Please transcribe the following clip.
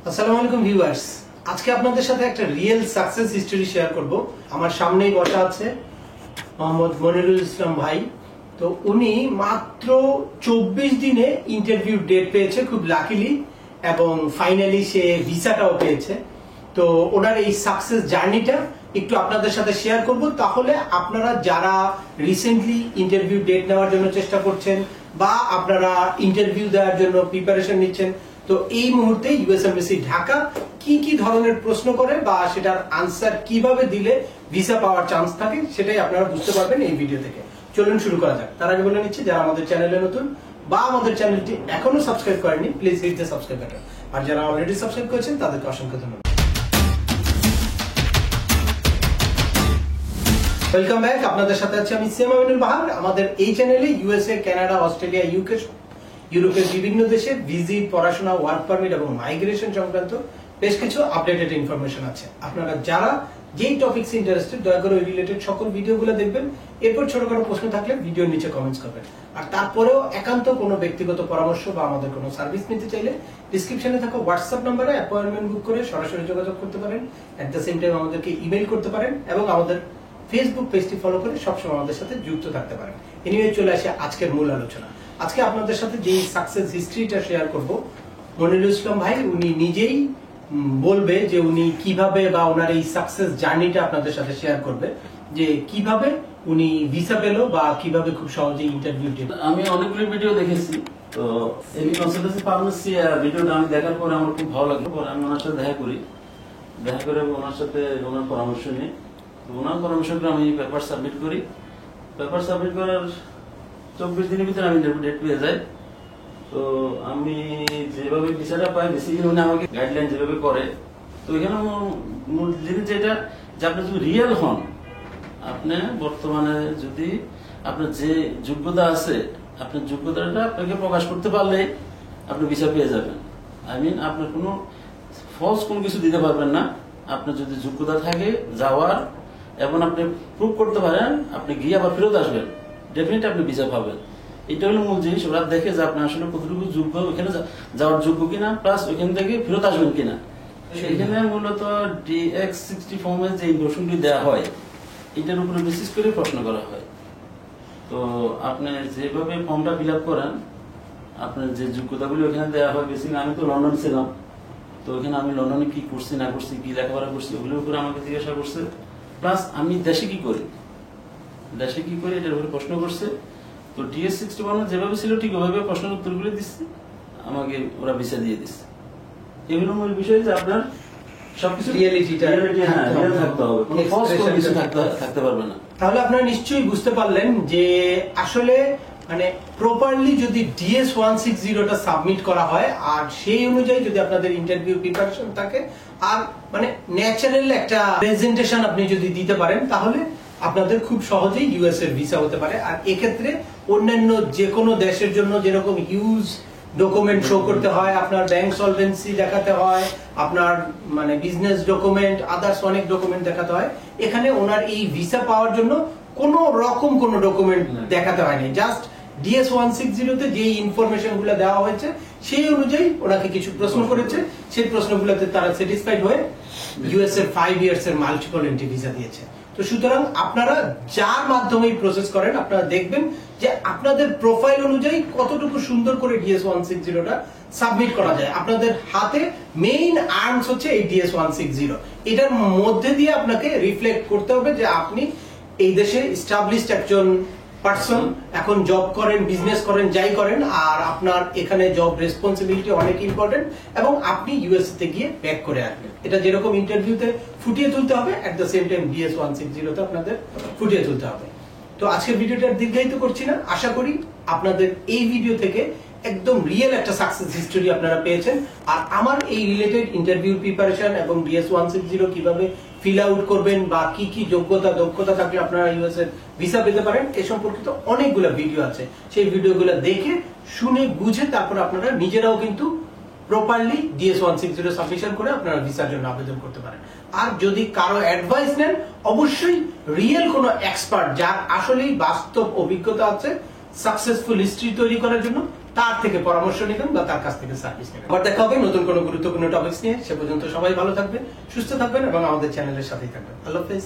আসসালামু আলাইকুম ভিউয়ার্স, আজকে আপনাদের সাথে একটা রিয়েল সাকসেস হিস্টরি শেয়ার করব। আমার সামনেই বসা আছে মোহাম্মদ মনিরুল ইসলাম ভাই। তো উনি মাত্র 24 দিনে ইন্টারভিউ ডেট পেয়েছে খুব লাকিলি, এবং ফাইনালি সে ভিসাটাও পেয়েছে। তো ওনার এই সাকসেস জার্নিটা একটু আপনাদের সাথে শেয়ার করব, তাহলে আপনারা যারা রিসেন্টলি ইন্টারভিউ ডেট নেওয়ার জন্য চেষ্টা করছেন বা আপনারা ইন্টারভিউ দেওয়ার জন্য প্রিপারেশন নিচ্ছেন, তো এই মুহূর্তে ইউএস এমবাসি ঢাকা কি কি ধরনের প্রশ্ন করে বা সেটার আনসার কিভাবে দিলে ভিসা পাওয়ার চান্স থাকে সেটাই আপনারা বুঝতে পারবেন এই ভিডিও থেকে। চলুন শুরু করা যাক। তার আগে বলে নিচ্ছি, যারা আমাদের চ্যানেলে নতুন বা আমাদের চ্যানেলটি এখনো সাবস্ক্রাইব করেনি, please hit the subscribe button. আর যারা অলরেডি সাবস্ক্রাইব করেছেন তাদেরকে অসংখ্য ধন্যবাদ। Welcome back. আপনাদের সাথে আছি আমি সিএম আমিনুল বাহার। আমাদের এই চ্যানেলে ইউএসএ, কানাডা, অস্ট্রেলিয়া, ইউকে, ইউরোপের বিভিন্ন দেশে ভিজিট, পড়াশোনা, ওয়ার্ক পারমিট এবং মাইগ্রেশন সংক্রান্ত বেশ কিছু আপডেটেড ইনফরমেশন আছে। আপনারা যারা যেই টপিকস ইন্টারেস্টেড, দয়া করে ওই রিলেটেড সকল ভিডিওগুলো দেখবেন। এরপর ছোটখাটো প্রশ্ন থাকলে ভিডিওর নিচে কমেন্টস করবেন। আর তারপরেও একান্ত কোনো ব্যক্তিগত পরামর্শ বা আমাদের কোনো সার্ভিস নিতে চাইলে ডিসক্রিপশনে থাকা হোয়াটসঅ্যাপ নম্বরে অ্যাপয়েন্টমেন্ট বুক করে সরাসরি যোগাযোগ করতে পারেন। এট দ্য সেম টাইম আমাদেরকে ইমেইল করতে পারেন এবং আমাদের ফেসবুক পেজটি ফলো করে সবসময় আমাদের সাথে যুক্ত থাকতে পারেন। এনিওয়ে, চলে আসে আজকের মূল আলোচনা। আজকে আপনাদের সাথে যে সাকসেস হিস্ট্রিটা শেয়ার করব, মনিরুল ইসলাম ভাই উনি নিজেই বলবে যে উনি কিভাবে বা ওনার এই সাকসেস জার্নিটা আপনাদের সাথে শেয়ার করবে, যে কিভাবে উনি ভিসা পেল বা কিভাবে খুব সহজে ইন্টারভিউ দিল। আমি অনেকগুলো ভিডিও দেখেছি, তো এই কনসালটেন্সি ফার্মেসি ভিডিওটা আমি দেখার পরে আমার খুব ভালো লাগলো। পরে আমি ওনার সাথে দেখা করে ওনার সাথে ওনার পরামর্শ নিই। ওনার পরামর্শ করে আমি পেপার সাবমিট করি। পেপার সাবমিট করার 24 দিনের ভিতরে আমি ইন্টারভিউ ডেট পেয়ে যাই। তো আমি যেভাবে ভিসাটা পাই, বেসিক্যালি উনি আমাকে গাইডলাইন যেভাবে করে, তো এখানে মূল জিনিস যেটা, যে আপনি যদি রিয়েল হন, আপনি বর্তমানে যদি আপনার যে যোগ্যতা আছে, আপনার যোগ্যতাটা আপনাকে প্রকাশ করতে পারলে আপনি ভিসা পেয়ে যাবেন। আপনার কোনো ফলস কোনো কিছু দিতে পারবেন না। আপনার যদি যোগ্যতা থাকে যাওয়ার, এবং আপনি প্রুভ করতে পারেন, আপনি গিয়ে আবার ফেরত আসবেন, ডেফিনেটলি আপনি ভিসা পাবেন। এটা হলো মূল জিনিস। ওরা দেখে যে আপনি আসলে কতটুকু যোগ্য, ওখানে যাওয়ার যোগ্য কিনা, প্লাস ওইখান থেকে ফেরত আসবেন কিনা। সেখানে মূলত DX-60 ফর্মে যে ইনফরমেশনটি দেওয়া হয়, এটার উপরে বেসিস করে প্রশ্ন করা হয়। তো আপনি যেভাবে ফর্মটা ফিল আপ করেন, আপনার যে যোগ্যতাগুলি ওখানে দেওয়া হয়, বেসিক্যালি আমি তো লন্ডন ছিলাম, তো ওখানে আমি লন্ডনে কি করছি না করছি, কি লেখাপড়া করছি, ওগুলোর উপরে আমাকে জিজ্ঞাসা করছে। প্লাস আমি দেশে কি করি এটার উপরে প্রশ্ন করছে। তো DS-61 যেভাবে ছিল ঠিক ওভাবে প্রশ্নের উত্তরগুলো দিচ্ছে, আমাকে ওরা ভিসা দিয়ে দিচ্ছে। এগুলো মূল বিষয় যে আপনার সবকিছু রিয়েলিটিটা থাকতে হবে, কোনো ফলস কোনো কিছু থাকতে পারবে না। তাহলে আপনারা নিশ্চয়ই বুঝতে পারলেন যে আসলে মানে প্রপারলি যদি DS-160টা সাবমিট করা হয়, আর সেই অনুযায়ী যদি আপনাদের ইন্টারভিউ প্রিপারেশন থাকে, আর মানে ন্যাচারাল একটা প্রেজেন্টেশন আপনি যদি দিতে পারেন, তাহলে আপনাদের খুব সহজেই ইউএস এর ভিসা হতে পারে। আর এক্ষেত্রে অন্যান্য যে কোনো দেশের জন্য যেরকম হিউজ ডকুমেন্ট শো করতে হয়, আপনার ব্যাংক সলভেন্সি দেখাতে হয়, আপনার মানে বিজনেস ডকুমেন্ট, আদার্স অনেক ডকুমেন্ট দেখাতে হয়, এখানে ওনার এই ভিসা পাওয়ার জন্য কোনো রকম কোনো ডকুমেন্ট দেখাতে হয়নি। জাস্ট DS-160 তে যে ইনফরমেশন গুলো দেওয়া হয়েছে সেই অনুযায়ী ওনাকে কিছু প্রশ্ন করেছে, সেই প্রশ্নগুলোতে তারা স্যাটিসফাইড হয়ে ইউএস এর 5 ইয়ার্স এর মাল্টিপল এন্ট্রি ভিসা দিয়েছে। তো সুতরাং আপনারা যার মাধ্যমে প্রসেস করেন, আপনারা দেখবেন যে আপনাদের প্রোফাইল অনুযায়ী কতটুকু সুন্দর করে DS-160টা সাবমিট করা যায়। আপনাদের হাতে মেইন আর্মস হচ্ছে এই DS-160। এটার মধ্যে দিয়ে আপনাকে রিফ্লেক্ট করতে হবে যে আপনি এই দেশে এস্টাবলিশড একজন পারসন, এখন জব করেন, বিজনেস করেন, যাই করেন, আর আপনার এখানে জব রেসপন্সিবিলিটি অনেক ইম্পর্টেন্ট, এবং আপনি ইউএস তে গিয়ে ব্যাক করে আসবেন। এটা যেরকম ইন্টারভিউতে ফুটিয়ে তুলতে হবে, এট দ্য সেম টাইম DS-160তে আপনাদের ফুটিয়ে তুলতে হবে। তো আজকের ভিডিওটা দীর্ঘায়িত করছি না। আশা করি আপনাদের এই ভিডিও থেকে একদম রিয়েল একটা সাকসেস হিস্টোরি আপনারা পেয়েছেন। আর আমার এই রিলেটেড ইন্টারভিউ প্রিপারেশন এবং DS-160 কিভাবে ফিল আউট করবেন বা কি কি দক্ষতা থাকলে আপনারা ইউএস এর ভিসা পেতে পারেন, এ সম্পর্কিত অনেকগুলো ভিডিও আছে। সেই ভিডিওগুলো দেখে শুনে বুঝে তারপর আপনারা নিজেরাও কিন্তু প্রপারলি DS-160 সাবমিশন করে আপনারা ভিসার জন্য আবেদন করতে পারেন। আর যদি কারো অ্যাডভাইস নেন, অবশ্যই রিয়েল কোনো এক্সপার্ট যার আসলেই বাস্তব অভিজ্ঞতা আছে সাকসেসফুল হিস্ট্রি তৈরি করার জন্য, তার থেকে পরামর্শ নেবেন বা তার কাছ থেকে সার্ভিস নেবেন। আবার দেখা হবে নতুন কোনো গুরুত্বপূর্ণ টপিকস নিয়ে। সে পর্যন্ত সবাই ভালো থাকবেন, সুস্থ থাকবেন এবং আমাদের চ্যানেলের সাথেই থাকবেন। আল্লাহ হাফেজ।